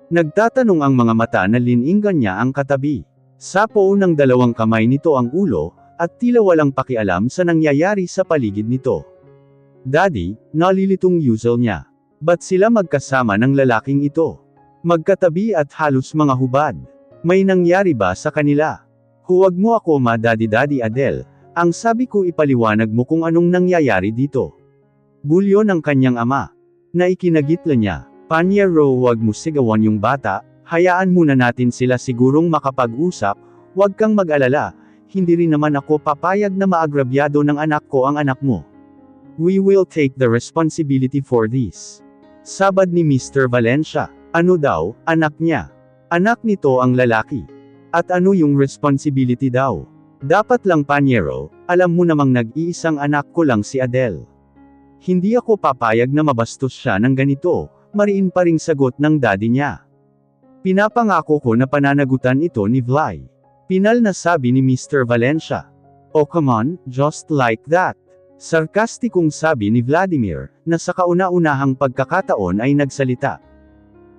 Nagtatanong ang mga mata na lininggan niya ang katabi. Sapo ng dalawang kamay nito ang ulo, at tila walang pakialam sa nangyayari sa paligid nito. Daddy, nalilitong yuzel niya. Ba't sila magkasama ng lalaking ito? Magkatabi at halos mga hubad. May nangyari ba sa kanila? Huwag mo ako Daddy Adele, ang sabi ko ipaliwanag mo kung anong nangyayari dito. Bulyo ng kanyang ama. Na ikinagitla niya. Panyero, huwag mo sigawan yung bata, hayaan muna natin sila sigurong makapag-usap, huwag kang mag-alala, hindi rin naman ako papayag na maagrabyado ng anak ko ang anak mo. We will take the responsibility for this. Sabad ni Mr. Valencia. Ano daw, anak niya? Anak nito ang lalaki. At ano yung responsibility daw? Dapat lang Panyero, alam mo namang nag-iisang anak ko lang si Adele. Hindi ako papayag na mabastos siya ng ganito, mariin pa ring sagot ng daddy niya. Pinapangako ko na pananagutan ito ni Vlay. Pinal na sabi ni Mr. Valencia. Oh come on, just like that. Sarkastikong sabi ni Vladimir, na sa kauna-unahang pagkakataon ay nagsalita.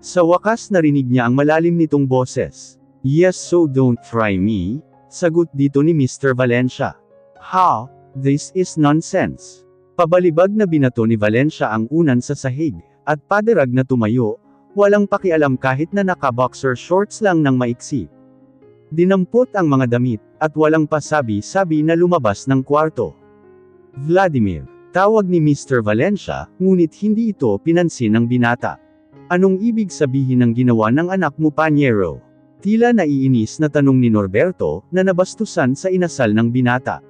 Sa wakas narinig niya ang malalim nitong boses. Yes, so don't try me, sagot dito ni Mr. Valencia. Ha? This is nonsense. Pabalibag na binato ni Valencia ang unan sa sahig, at paderag na tumayo, walang pakialam kahit na naka-boxer shorts lang ng maiksi. Dinampot ang mga damit, at walang pasabi-sabi na lumabas ng kwarto. Vladimir, tawag ni Mr. Valencia, ngunit hindi ito pinansin ng binata. Anong ibig sabihin ng ginawa ng anak mo Panyero? Tila naiinis na tanong ni Norberto, na nabastusan sa inasal ng binata.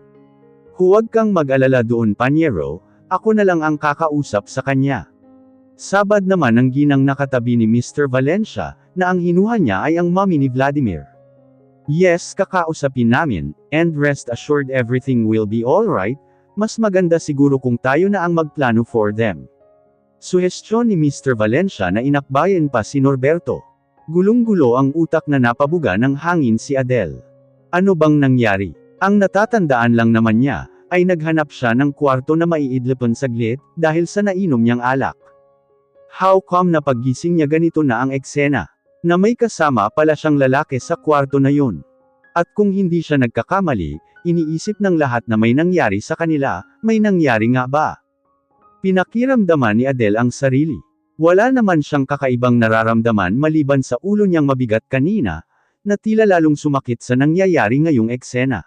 Huwag kang mag-alala doon Panyero, ako na lang ang kakausap sa kanya. Sabad naman ang ginang nakatabi ni Mr. Valencia, na ang hinuha niya ay ang mommy ni Vladimir. Yes, kakausapin namin, and rest assured everything will be alright, mas maganda siguro kung tayo na ang magplano for them. Suhestyon ni Mr. Valencia na inakbayan pa si Norberto. Gulong-gulo ang utak na napabuga ng hangin si Adele. Ano bang nangyari? Ang natatandaan lang naman niya, ay naghanap siya ng kwarto na maiidlapan saglit, dahil sa nainom niyang alak. How come na paggising niya ganito na ang eksena? Na may kasama pala siyang lalaki sa kwarto na yun. At kung hindi siya nagkakamali, iniisip ng lahat na may nangyari sa kanila, may nangyari nga ba? Pinakiramdaman ni Adele ang sarili. Wala naman siyang kakaibang nararamdaman maliban sa ulo niyang mabigat kanina, na tila lalong sumakit sa nangyayari ngayong eksena.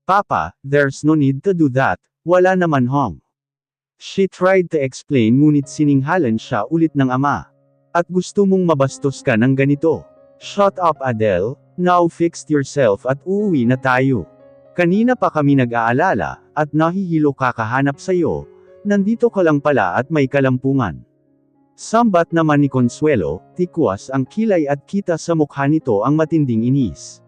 Papa, there's no need to do that, wala naman hong. She tried to explain ngunit sininghalan siya ulit ng ama. At gusto mong mabastos ka ng ganito. Shut up Adele, now fix yourself at uuwi na tayo. Kanina pa kami nag-aalala, at nahihilo kakahanap sa'yo, nandito ka lang pala at may kalampungan. Sambat naman ni Consuelo, tikwas ang kilay at kita sa mukha nito ang matinding inis.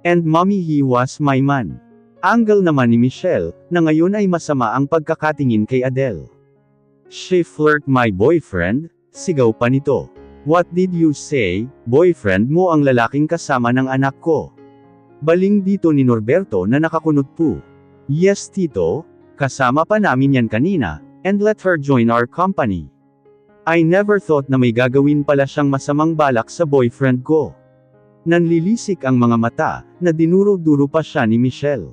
And mommy he was my man. Angle naman ni Michelle, na ngayon ay masama ang pagkakatingin kay Adele. She flirt my boyfriend, sigaw pa nito. What did you say, boyfriend mo ang lalaking kasama ng anak ko? Baling dito ni Norberto na nakakunot po. Yes tito, kasama pa namin yan kanina, and let her join our company. I never thought na may gagawin pala siyang masamang balak sa boyfriend ko. Nanlilisik ang mga mata, na dinuro-duro pa siya ni Michelle.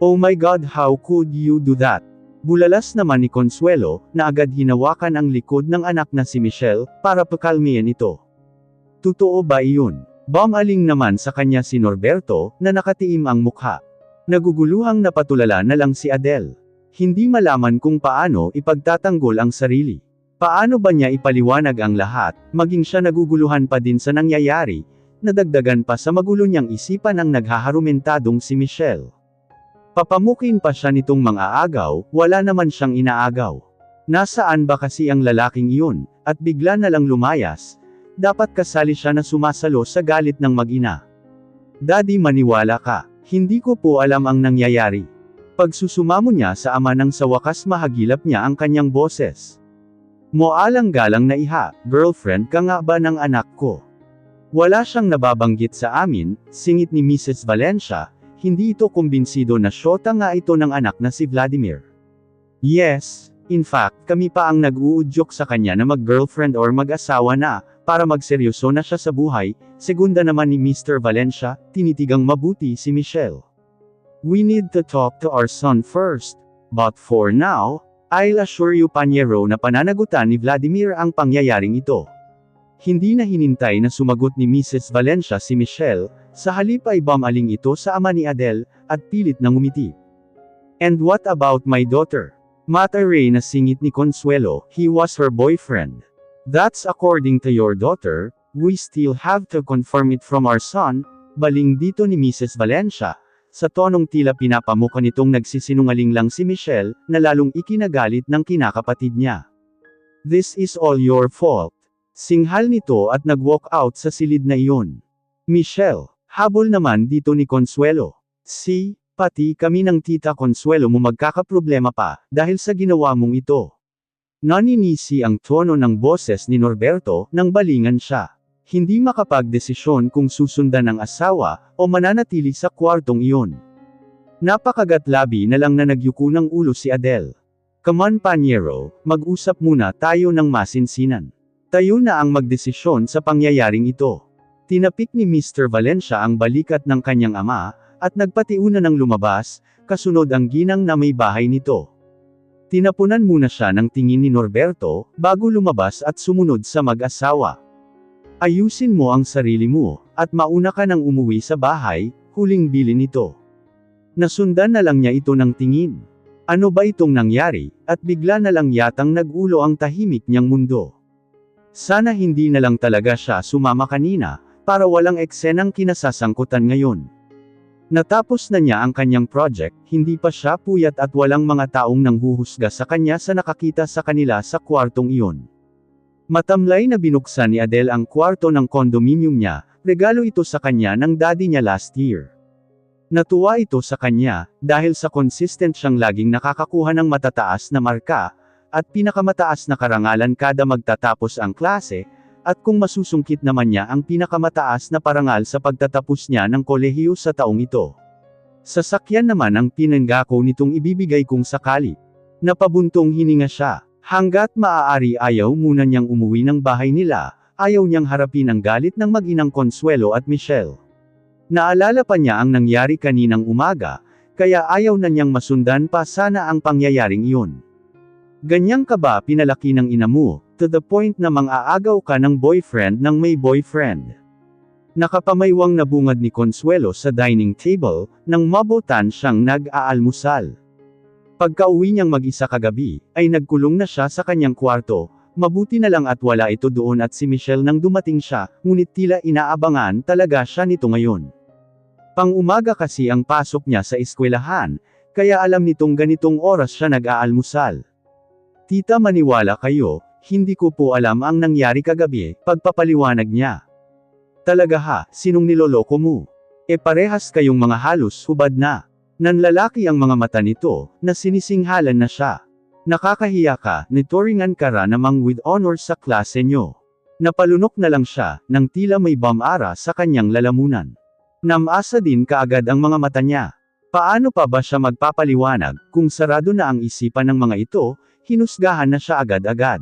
Oh my God, how could you do that? Bulalas naman ni Consuelo, na agad hinawakan ang likod ng anak na si Michelle, para pakalmihan ito. Totoo ba iyon? Bumaling naman sa kanya si Norberto, na nakatiim ang mukha. Naguguluhang napatulala na lang si Adele. Hindi malaman kung paano ipagtatanggol ang sarili. Paano ba niya ipaliwanag ang lahat, maging siya naguguluhan pa din sa nangyayari, nadagdagan pa sa magulo niyang isipan ang naghaharumentadong si Michelle. Papamukin pa siya nitong mga agaw, wala naman siyang inaagaw. Nasaan ba kasi ang lalaking iyon, at bigla na lang lumayas, dapat kasali siya na sumasalo sa galit ng mag-ina. Daddy maniwala ka, hindi ko po alam ang nangyayari. Pagsusumamo niya sa ama nang sa wakas mahagilap niya ang kanyang boses. Moalang-galang na iha, girlfriend ka nga ba ng anak ko? Wala siyang nababanggit sa amin, singit ni Mrs. Valencia. Hindi ito kumbinsido na syota nga ito ng anak na si Vladimir. Yes, in fact, kami pa ang nag-uudyok sa kanya na mag-girlfriend or mag-asawa na, para magseryoso na siya sa buhay. Segunda naman ni Mr. Valencia, tinitigang mabuti si Michelle. We need to talk to our son first. But for now, I'll assure you Panyero na pananagutan ni Vladimir ang pangyayaring ito. Hindi na hinintay na sumagot ni Mrs. Valencia si Michelle, sa halip ay bumaling ito sa ama ni Adele, at pilit na ngumiti. And what about my daughter? Mataray na singit ni Consuelo, he was her boyfriend. That's according to your daughter, we still have to confirm it from our son, baling dito ni Mrs. Valencia, sa tonong tila pinapamukha nitong nagsisinungaling lang si Michelle, na lalong ikinagalit ng kinakapatid niya. This is all your fault. Singhal nito at nag-walk out sa silid na iyon. Michelle, habol naman dito ni Consuelo. Pati kami ng tita Consuelo mo magkakaproblema pa, dahil sa ginawa mong ito. Naninisi ang tono ng boses ni Norberto, nang balingan siya. Hindi makapagdesisyon kung susundan ang asawa, o mananatili sa kwartong iyon. Napakagatlabi na lang na nagyuko ng ulo si Adele. Come on Panyero, mag-usap muna tayo ng masinsinan. Tayo na ang magdesisyon sa pangyayaring ito. Tinapik ni Mr. Valencia ang balikat ng kanyang ama, at nagpatiuna ng lumabas, kasunod ang ginang na may bahay nito. Tinapunan muna siya ng tingin ni Norberto, bago lumabas at sumunod sa mag-asawa. Ayusin mo ang sarili mo, at mauna ka nang umuwi sa bahay, huling bilin nito. Nasundan na lang niya ito ng tingin. Ano ba itong nangyari, at bigla na lang yatang nag-ulo ang tahimik niyang mundo. Sana hindi na lang talaga siya sumama kanina, para walang eksenang kinasasangkutan ngayon. Natapos na niya ang kanyang project, hindi pa siya puyat at walang mga taong nanghuhusga sa kanya sa nakakita sa kanila sa kwartong iyon. Matamlay na binuksan ni Adele ang kwarto ng condominium niya, regalo ito sa kanya ng daddy niya last year. Natuwa ito sa kanya, dahil sa consistent siyang laging nakakakuha ng matataas na marka, at pinakamataas na karangalan kada magtatapos ang klase, at kung masusungkit naman niya ang pinakamataas na parangal sa pagtatapos niya ng kolehiyo sa taong ito. Sasakyan naman ang pinanggako nitong ibibigay kung sakali. Napabuntong hininga siya. Hanggat maaari ayaw muna niyang umuwi ng bahay nila, ayaw niyang harapin ang galit ng mag-inang Consuelo at Michelle. Naalala pa niya ang nangyari kaninang umaga, kaya ayaw na niyang masundan pa sana ang pangyayaring iyon. Ganyang ka ba pinalaki ng ina mo, to the point na mang-aagaw ka ng boyfriend ng may boyfriend? Nakapamaywang na bungad ni Consuelo sa dining table, nang mabutan siyang nag-aalmusal. Pagka-uwi niyang mag-isa kagabi, ay nagkulong na siya sa kanyang kwarto, mabuti na lang at wala ito doon at si Michelle nang dumating siya, ngunit tila inaabangan talaga siya nito ngayon. Pang-umaga kasi ang pasok niya sa eskwelahan, kaya alam nitong ganitong oras siya nag-aalmusal. Tita maniwala kayo, hindi ko po alam ang nangyari kagabi, pagpapaliwanag niya. Talaga ha, sinong niloloko mo? Parehas kayong mga halos hubad na. Nanlalaki ang mga mata nito, na sinisinghalan na siya. Nakakahiya ka, nituringan ka ra namang with honor sa klase nyo. Napalunok na lang siya, nang tila may bamara sa kanyang lalamunan. Namasa din kaagad ang mga mata niya. Paano pa ba siya magpapaliwanag, kung sarado na ang isipan ng mga ito, hinusgahan na siya agad-agad.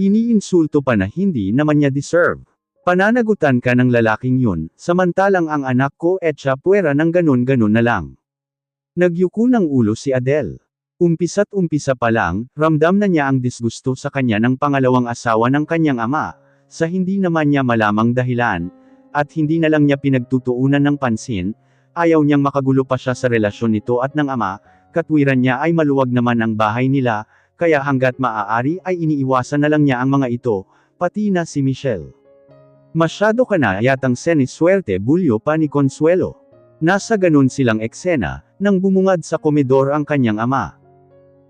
Iniinsulto pa na hindi naman niya deserve. Pananagutan ka ng lalaking yun, samantalang ang anak ko siya puwera ng ganun-ganun na lang. Nagyuko ng ulo si Adele. Umpisa't umpisa pa lang, ramdam na niya ang disgusto sa kanya ng pangalawang asawa ng kanyang ama, sa hindi naman niya malamang dahilan, at hindi na lang niya pinagtutuunan ng pansin, ayaw niyang makagulo pa siya sa relasyon nito at ng ama, katwiran niya ay maluwag naman ang bahay nila, kaya hanggat maaari ay iniiwasan na lang niya ang mga ito, pati na si Michelle. Masyado ka na yatang seniswerte bulyo pa ni Consuelo. Nasa ganun silang eksena, nang bumungad sa komedor ang kanyang ama.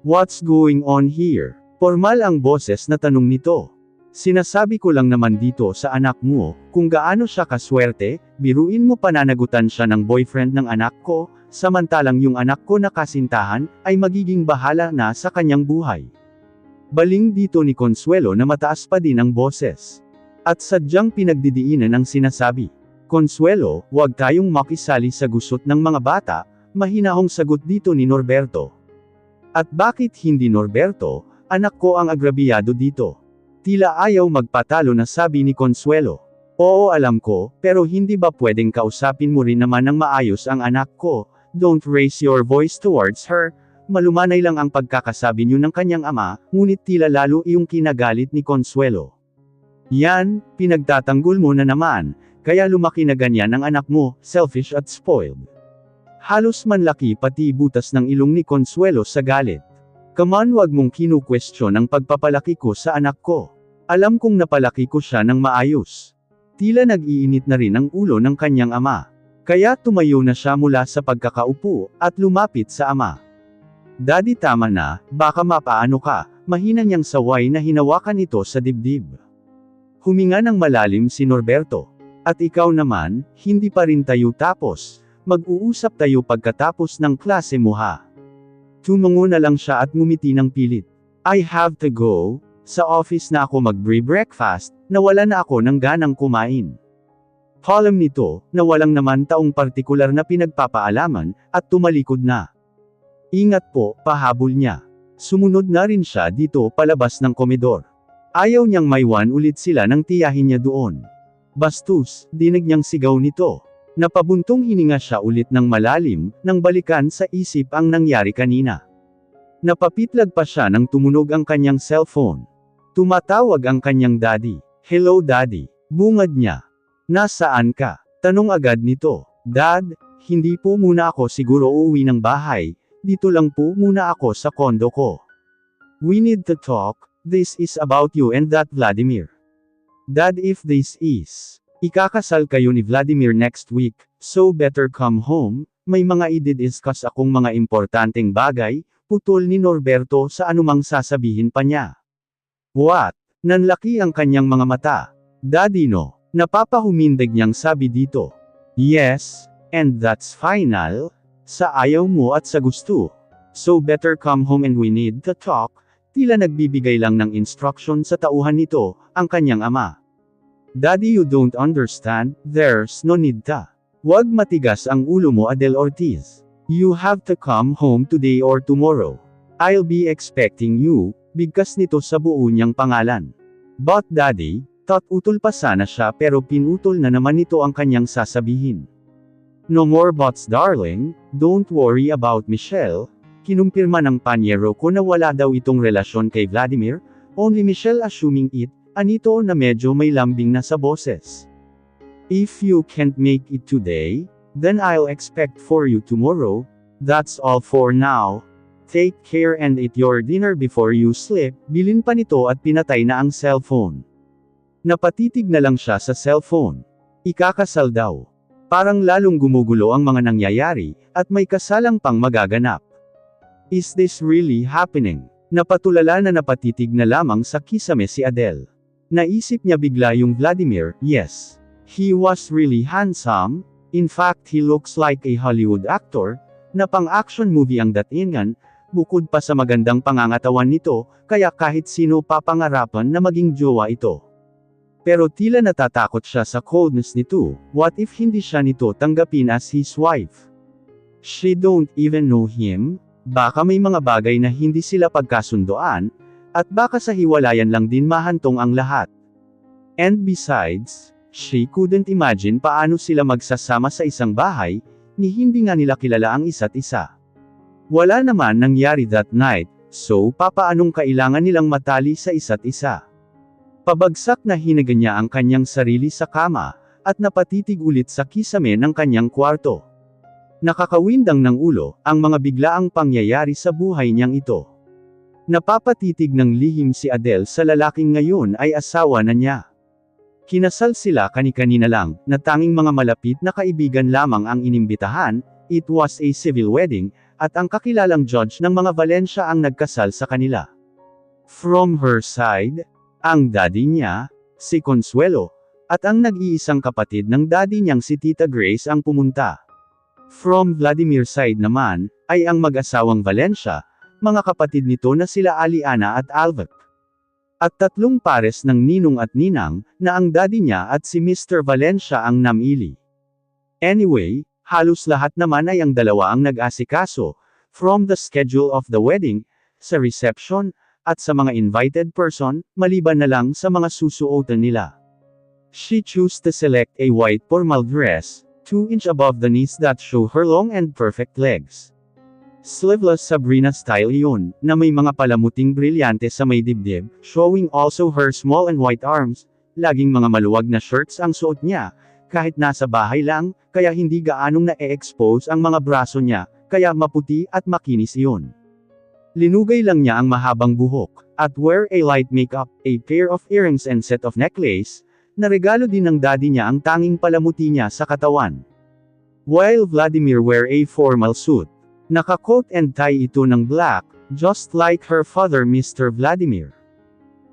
What's going on here? Formal ang boses na tanong nito. Sinasabi ko lang naman dito sa anak mo, kung gaano siya kaswerte, biruin mo pananagutan siya ng boyfriend ng anak ko, samantalang yung anak ko na kasintahan, ay magiging bahala na sa kanyang buhay. Baling dito ni Consuelo na mataas pa din ang boses. At sadyang pinagdidiinan ang sinasabi. Consuelo, huwag tayong makisali sa gusot ng mga bata, mahinahong sagot dito ni Norberto. At bakit hindi Norberto, anak ko ang agrabiyado dito? Tila ayaw magpatalo na sabi ni Consuelo. Oo alam ko, pero hindi ba pwedeng kausapin mo rin naman ng maayos ang anak ko? Don't raise your voice towards her. Malumanay lang ang pagkakasabi niyo ng kanyang ama, ngunit tila lalo iyong kinagalit ni Consuelo. Yan, pinagtatanggol mo na naman, kaya lumaki na ganyan ang anak mo, selfish at spoiled. Halos manlaki pati butas ng ilong ni Consuelo sa galit. Come on, wag mong kinu-question ang pagpapalaki ko sa anak ko. Alam kong napalaki ko siya ng maayos. Tila nag-iinit na rin ang ulo ng kanyang ama. Kaya tumayo na siya mula sa pagkakaupo, at lumapit sa ama. Daddy tama na, baka mapaano ka, mahina niyang saway na hinawakan ito sa dibdib. Huminga ng malalim si Norberto. At ikaw naman, hindi pa rin tayo tapos, mag-uusap tayo pagkatapos ng klase mo ha. Tumungo na lang siya at ngumiti ng pilit. I have to go, sa office na ako mag-breakfast, nawala na ako ng ganang kumain. Alam nito, na walang naman taong partikular na pinagpapaalaman, at tumalikod na. Ingat po, pahabol niya. Sumunod na rin siya dito palabas ng komedor. Ayaw niyang maiwan ulit sila ng tiyahin niya doon. Bastos, dinig niyang sigaw nito. Napabuntong hininga siya ulit ng malalim, nang balikan sa isip ang nangyari kanina. Napapitlag pa siya nang tumunog ang kanyang cellphone. Tumatawag ang kanyang daddy. Hello daddy. Bungad niya. Nasaan ka? Tanong agad nito. Dad, hindi po muna ako siguro uuwi ng bahay, dito lang po muna ako sa kondo ko. We need to talk, this is about you and that Vladimir. Dad, if this is, ikakasal kayo ni Vladimir next week, so better come home, may mga i-discuss akong mga importanteng bagay, putol ni Norberto sa anumang sasabihin pa niya. What? Nanlaki ang kanyang mga mata. Daddy no. Napapahumindig niyang sabi dito. Yes, and that's final, sa ayaw mo at sa gusto. So better come home and we need to talk, tila nagbibigay lang ng instruction sa tauhan nito, ang kanyang ama. Daddy you don't understand, there's no need to. Huwag matigas ang ulo mo Adel Ortiz. You have to come home today or tomorrow. I'll be expecting you, bigkas nito sa buo niyang pangalan. But daddy, utol pa sana siya pero pinutol na naman nito ang kanyang sasabihin. No more buts darling, don't worry about Michelle, kinumpirma ng panyero ko na wala daw itong relasyon kay Vladimir, only Michelle assuming it, anito na medyo may lambing na sa boses. If you can't make it today, then I'll expect for you tomorrow, that's all for now. Take care and eat your dinner before you sleep, bilin pa nito at pinatay na ang cellphone. Napatitig na lang siya sa cellphone. Ikakasal daw. Parang lalong gumugulo ang mga nangyayari, at may kasalang pang magaganap. Is this really happening? Napatulala na napatitig na lamang sa kisame si Adele. Naisip niya bigla yung Vladimir, yes. He was really handsome, in fact he looks like a Hollywood actor, na pang-action movie ang datingan, bukod pa sa magandang pangangatawan nito, kaya kahit sino papangarapan na maging jowa ito. Pero tila natatakot siya sa coldness nito, what if hindi siya nito tanggapin as his wife? She don't even know him, baka may mga bagay na hindi sila pagkasundoan, at baka sa hiwalayan lang din mahantong ang lahat. And besides, she couldn't imagine paano sila magsasama sa isang bahay, ni hindi nga nila kilala ang isa't isa. Wala naman nangyari that night, so papaanong kailangan nilang matali sa isa't isa? Pabagsak na hinaga niya ang kanyang sarili sa kama, at napatitig ulit sa kisame ng kanyang kwarto. Nakakawindang ng ulo, ang mga biglaang pangyayari sa buhay niyang ito. Napapatitig ng lihim si Adele sa lalaking ngayon ay asawa na niya. Kinasal sila kani-kanina lang, na tanging mga malapit na kaibigan lamang ang inimbitahan, it was a civil wedding, at ang kakilalang judge ng mga Valencia ang nagkasal sa kanila. From her side, ang daddy niya, si Consuelo, at ang nag-iisang kapatid ng daddy niyang si Tita Grace ang pumunta. From Vladimir side naman, ay ang mag-asawang Valencia, mga kapatid nito na sila Aliana at Alvec. At tatlong pares ng ninong at ninang, na ang daddy niya at si Mr. Valencia ang namili. Anyway, halos lahat naman ay ang dalawa ang nag-asikaso, from the schedule of the wedding, sa reception, at sa mga invited person, maliban na lang sa mga susuotan nila. She chose to select a white formal dress, 2 inch above the knees that show her long and perfect legs. Sleeveless Sabrina style iyon, na may mga palamuting brilyante sa may dibdib, showing also her small and white arms. Laging mga maluwag na shirts ang suot niya, kahit nasa bahay lang, kaya hindi gaanong na-expose ang mga braso niya, kaya maputi at makinis iyon. Linugay lang niya ang mahabang buhok, at wear a light makeup, a pair of earrings and set of necklace, na regalo din ng daddy niya ang tanging palamuti niya sa katawan. While Vladimir wear a formal suit. Naka-coat and tie ito ng black, just like her father Mr. Vladimir.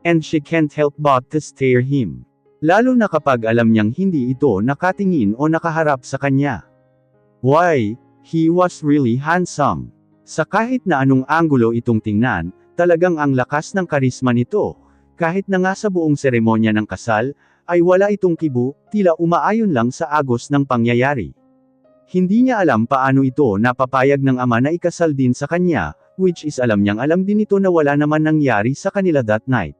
And she can't help but to stare him. Lalo na kapag alam niyang hindi ito nakatingin o nakaharap sa kanya. Why, he was really handsome. Sa kahit na anong anggulo itong tingnan, talagang ang lakas ng karisma nito. Kahit na nga sa buong seremonya ng kasal, ay wala itong kibo, tila umaayon lang sa agos ng pangyayari. Hindi niya alam paano ito napapayag ng ama na ikasal din sa kanya, which is alam niyang alam din ito na wala naman nangyari sa kanila that night.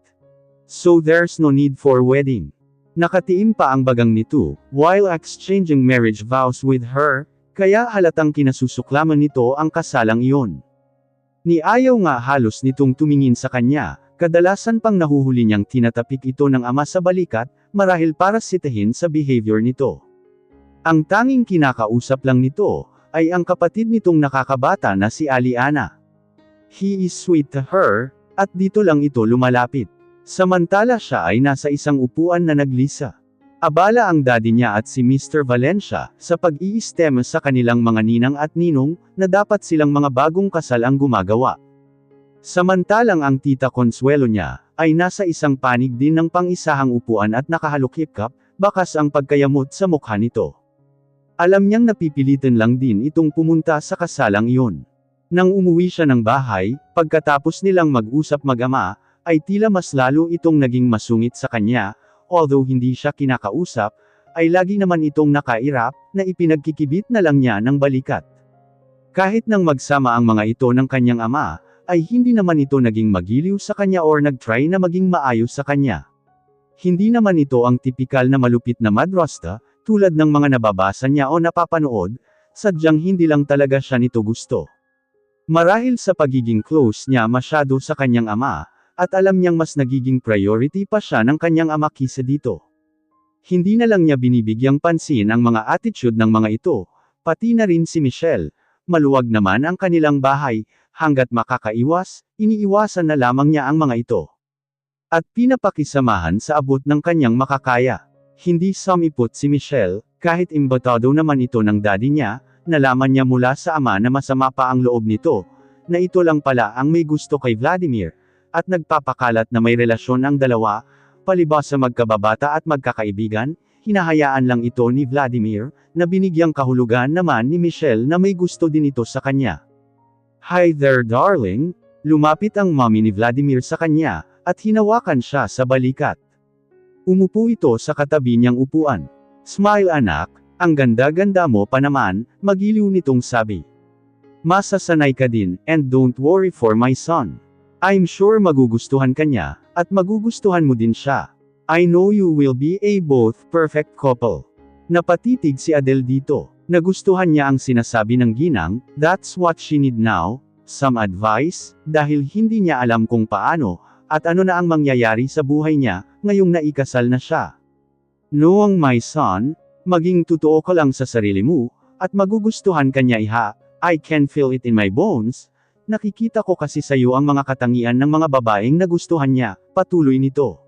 So there's no need for wedding. Nakatiim pa ang bagang nito, while exchanging marriage vows with her, kaya halatang kinasusuklaman nito ang kasalang iyon. Ni ayaw nga halos nitong tumingin sa kanya, kadalasan pang nahuhuli niyang tinatapik ito ng ama sa balikat, marahil para sitahin sa behavior nito. Ang tanging kinakausap lang nito, ay ang kapatid nitong nakakabata na si Aliana. He is sweet to her, at dito lang ito lumalapit. Samantala siya ay nasa isang upuan na naglisa. Abala ang daddy niya at si Mr. Valencia, sa pag-iistema sa kanilang mga ninang at ninong, na dapat silang mga bagong kasal ang gumagawa. Samantalang ang tita Consuelo niya, ay nasa isang panig din ng pang-isahang upuan at nakahalukip-kap, bakas ang pagkayamot sa mukha nito. Alam niyang napipilitan lang din itong pumunta sa kasalang iyon. Nang umuwi siya ng bahay, pagkatapos nilang mag-usap mag-ama, ay tila mas lalo itong naging masungit sa kanya, although hindi siya kinakausap, ay lagi naman itong nakairap, na ipinagkikibit na lang niya ng balikat. Kahit nang magsama ang mga ito ng kanyang ama, ay hindi naman ito naging magiliw sa kanya or nag-try na maging maayos sa kanya. Hindi naman ito ang tipikal na malupit na madrasta, tulad ng mga nababasa niya o napapanood, sadyang hindi lang talaga siya nito gusto. Marahil sa pagiging close niya masyado sa kanyang ama, at alam niyang mas nagiging priority pa siya ng kanyang ama kisa dito. Hindi na lang niya binibigyang pansin ang mga attitude ng mga ito, pati na rin si Michelle. Maluwag naman ang kanilang bahay, hanggat makakaiwas, iniiwasan na lamang niya ang mga ito. At pinapakisamahan sa abot ng kanyang makakaya. Hindi sumipot si Michelle, kahit imbitado naman ito ng daddy niya, nalaman niya mula sa ama na masama pa ang loob nito, na ito lang pala ang may gusto kay Vladimir, at nagpapakalat na may relasyon ang dalawa, palibas sa magkababata at magkakaibigan, hinahayaan lang ito ni Vladimir, na binigyang kahulugan naman ni Michelle na may gusto din ito sa kanya. Hi there darling, lumapit ang mommy ni Vladimir sa kanya, at hinawakan siya sa balikat. Umupo ito sa katabi niyang upuan. Smile anak, ang ganda-ganda mo pa naman, magiliw nitong sabi. Masasanay ka din, and don't worry for my son. I'm sure magugustuhan ka niya, at magugustuhan mo din siya. I know you will be a both perfect couple. Napatitig si Adele dito. Nagustuhan niya ang sinasabi ng ginang, that's what she need now, some advice, dahil hindi niya alam kung paano, at ano na ang mangyayari sa buhay niya, ngayong naikasal na siya. Noong my son, maging totoo ka lang sa sarili mo, at magugustuhan ka niya iha, I can feel it in my bones, nakikita ko kasi sa iyo ang mga katangian ng mga babaeng nagustuhan niya, patuloy nito.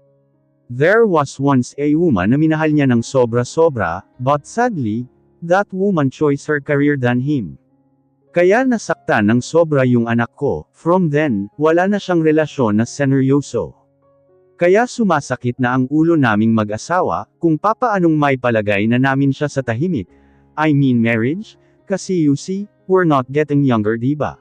There was once a woman na minahal niya ng sobra-sobra, but sadly, that woman chose her career than him. Kaya nasaktan ng sobra yung anak ko, from then, wala na siyang relasyon na seryoso. Kaya sumasakit na ang ulo naming mag-asawa, kung papaanong may palagay na namin siya sa tahimik. I mean marriage, kasi you see, we're not getting younger diba?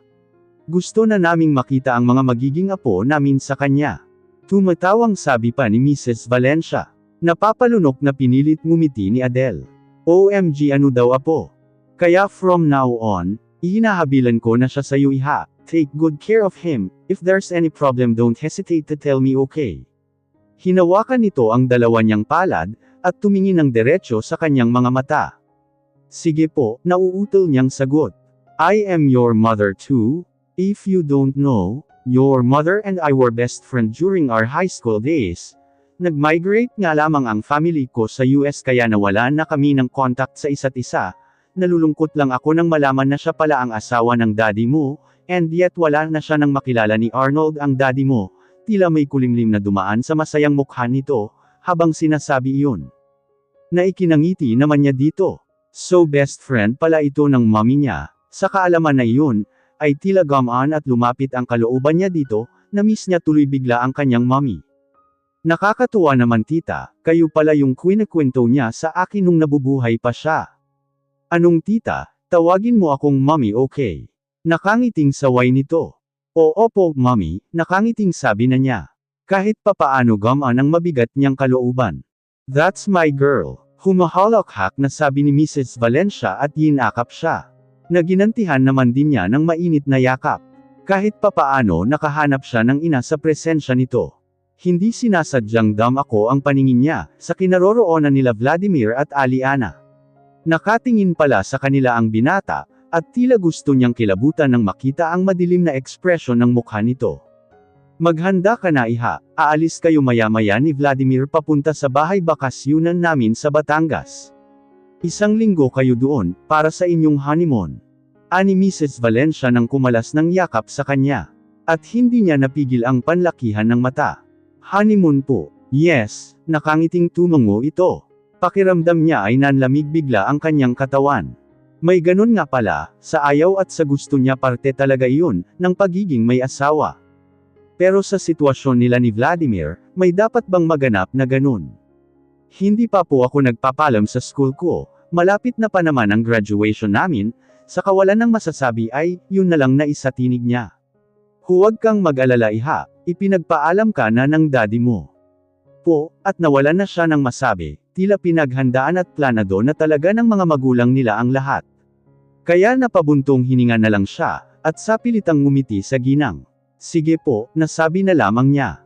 Gusto na naming makita ang mga magiging apo namin sa kanya. Tumatawang sabi pa ni Mrs. Valencia. Napapalunok na pinilit ngumiti ni Adele. OMG ano daw apo? Kaya from now on, ihinahabilan ko na siya sa iyo iha, Take good care of him. If there's any problem, don't hesitate to tell me, okay? Hinawakan nito ang dalawa niyang palad, at tumingin ng diretso sa kanyang mga mata. Sige po, nauutal niyang sagot. I am your mother too. If you don't know, your mother and I were best friend during our high school days. Nag-migrate nga lamang ang family ko sa US kaya nawalan na kami ng contact sa isa't isa. Nalulungkot lang ako nang malaman na siya pala ang asawa ng daddy mo, and yet wala na siya nang makilala ni Arnold ang daddy mo. Tila may kulimlim na dumaan sa masayang mukha nito, habang sinasabi iyon. Naikinangiti naman niya dito. So best friend pala ito ng mommy niya. Sa kaalaman na iyon, ay tila gumaan at lumapit ang kalooban niya dito, na-miss niya tuloy bigla ang kanyang mommy. Nakakatuwa naman tita, kayo pala yung kwento niya sa akin nung nabubuhay pa siya. Anong tita, tawagin mo akong mommy, okay? Nakangiting saway nito. O opo, mommy, nakangiting sabi na niya. Kahit papaano gumaan ang mabigat niyang kalooban. That's my girl. Humahalakhak na sabi ni Mrs. Valencia at yinakap siya. Naginantihan naman din niya ng mainit na yakap. Kahit papaano nakahanap siya ng ina sa presensya nito. Hindi sinasadyang dam ako ang paningin niya, sa kinaroroonan nila Vladimir at Aliana. Nakatingin pala sa kanila ang binata, at tila gusto niyang kilabutan nang makita ang madilim na ekspresyon ng mukha nito. Maghanda ka na iha, aalis kayo maya-maya ni Vladimir papunta sa bahay bakasyunan namin sa Batangas. 1 linggo kayo doon, para sa inyong honeymoon. Ani Mrs. Valencia nang kumalas ng yakap sa kanya. At hindi niya napigil ang panlakihan ng mata. Honeymoon po. Yes, nakangiting tumango ito. Pakiramdam niya ay nanlamig bigla ang kanyang katawan. May ganun nga pala, sa ayaw at sa gusto niya parte talaga iyon, ng pagiging may asawa. Pero sa sitwasyon nila ni Vladimir, may dapat bang maganap na ganun? Hindi pa po ako nagpapalam sa school ko, malapit na pa naman ang graduation namin, sa kawalan ng masasabi ay, yun na lang na isatinig niya. Huwag kang mag-alala iha, ipinagpaalam ka na ng daddy mo. Po, at nawalan na siya ng masabi, tila pinaghandaan at planado na talaga ng mga magulang nila ang lahat. Kaya napabuntong hininga na lang siya, at sapilitang ngumiti sa ginang. Sige po, nasabi na lamang niya.